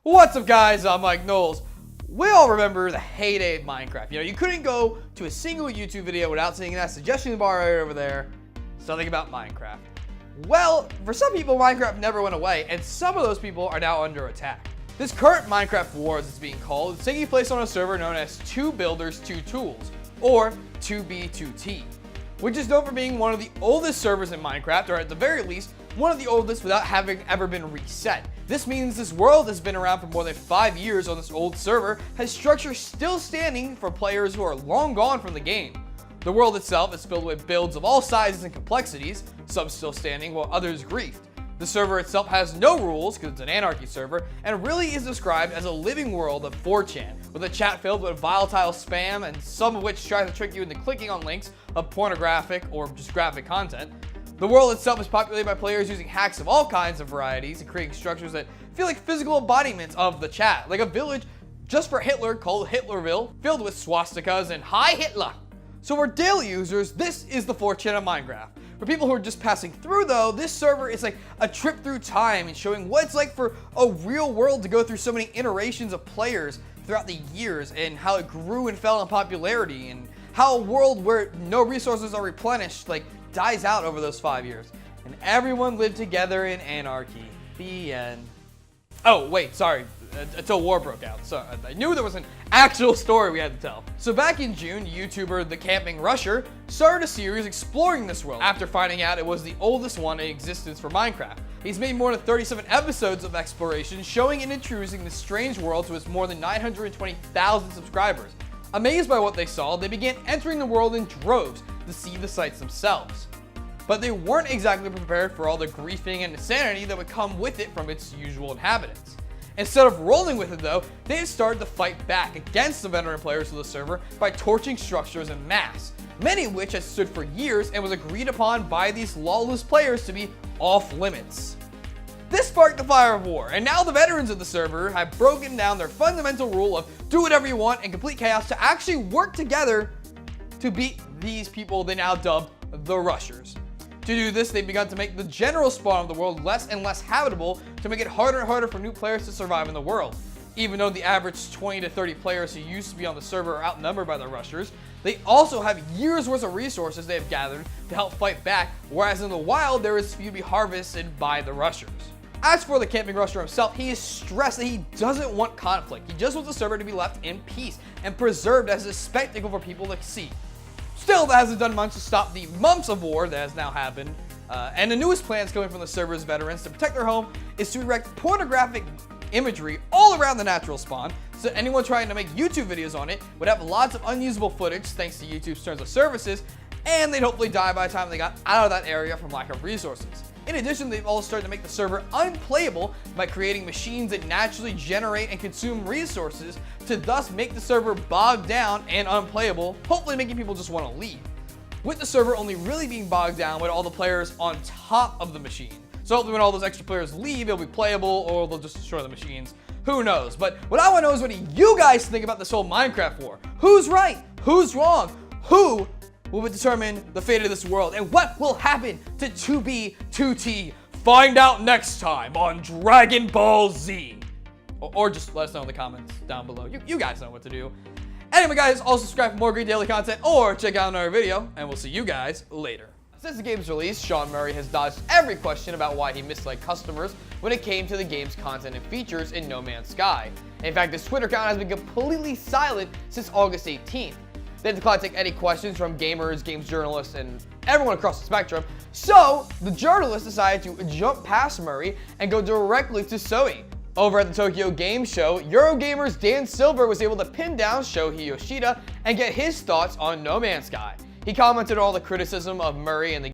What's up, guys? I'm Knowles. We all remember the heyday of Minecraft. You couldn't go to a single YouTube video without seeing that suggestion bar right over there. Something about Minecraft. Well, for some people, Minecraft never went away, and some of those people are now under attack. This current Minecraft war, as it's being called, is taking place on a server known as 2 Builders 2 Tools, or 2B2T, which is known for being one of the oldest servers in Minecraft, or at the very least, one of the oldest without having ever been reset. This means this world has been around for more than 5 years on this old server, has structure still standing for players who are long gone from the game. The world itself is filled with builds of all sizes and complexities, some still standing while others griefed. The server itself has no rules because it's an anarchy server, and really is described as a living world of 4chan, with a chat filled with volatile spam and some of which tries to trick you into clicking on links of pornographic or just graphic content. The world itself is populated by players using hacks of all kinds of varieties and creating structures that feel like physical embodiments of the chat, like a village just for Hitler called Hitlerville, filled with swastikas and "Hi Hitler." So for daily users, this is the 4chan of Minecraft. For people who are just passing through though, this server is like a trip through time and showing what it's like for a real world to go through so many iterations of players throughout the years, and how it grew and fell in popularity, and how a world where no resources are replenished dies out over those 5 years, and everyone lived together in anarchy. The end. Oh wait, sorry, until war broke out. So I knew there was an actual story we had to tell. So back in June, YouTuber TheCampingRusher started a series exploring this world after finding out it was the oldest one in existence for Minecraft. He's made more than 37 episodes of exploration, showing and introducing this strange world to his more than 920,000 subscribers. Amazed by what they saw, they began entering the world in droves to see the sights themselves. But they weren't exactly prepared for all the griefing and insanity that would come with it from its usual inhabitants. Instead of rolling with it though, they started to fight back against the veteran players of the server by torching structures en masse, many of which had stood for years and was agreed upon by these lawless players to be off limits. This sparked the fire of war, and now the veterans of the server have broken down their fundamental rule of do whatever you want in complete chaos to actually work together to beat these people they now dub the Rushers. To do this, they've begun to make the general spawn of the world less and less habitable to make it harder and harder for new players to survive in the world. Even though the average 20 to 30 players who used to be on the server are outnumbered by the Rushers, they also have years worth of resources they have gathered to help fight back, whereas in the wild there is few to be harvested by the Rushers. As for the TheCampingRusher himself, he is stressed that he doesn't want conflict. He just wants the server to be left in peace and preserved as a spectacle for people to see. Still, that hasn't done much to stop the months of war that has now happened, and the newest plans coming from the server's veterans to protect their home is to erect pornographic imagery all around the natural spawn, so anyone trying to make YouTube videos on it would have lots of unusable footage thanks to YouTube's terms of services, and they'd hopefully die by the time they got out of that area from lack of resources. In addition, they've also started to make the server unplayable by creating machines that naturally generate and consume resources to thus make the server bogged down and unplayable, hopefully making people just want to leave. With the server only really being bogged down with all the players on top of the machine. So hopefully when all those extra players leave, it'll be playable, or they'll just destroy the machines. Who knows? But what I want to know is what do you guys think about this whole Minecraft war? Who's right? Who's wrong? Who will determine the fate of this world, and what will happen to 2B2T? Find out next time on Dragon Ball Z. Or just let us know in the comments down below. You guys know what to do. Anyway guys, also subscribe for more great daily content, or check out another video, and we'll see you guys later. Since the game's release, Sean Murray has dodged every question about why he misled customers when it came to the game's content and features in No Man's Sky. In fact, his Twitter account has been completely silent since August 18th. They declined to take any questions from gamers, games journalists, and everyone across the spectrum, so the journalist decided to jump past Murray and go directly to Sony. Over at the Tokyo Game Show, Eurogamer's Dan Silver was able to pin down Shohei Yoshida and get his thoughts on No Man's Sky. He commented on all the criticism of Murray and the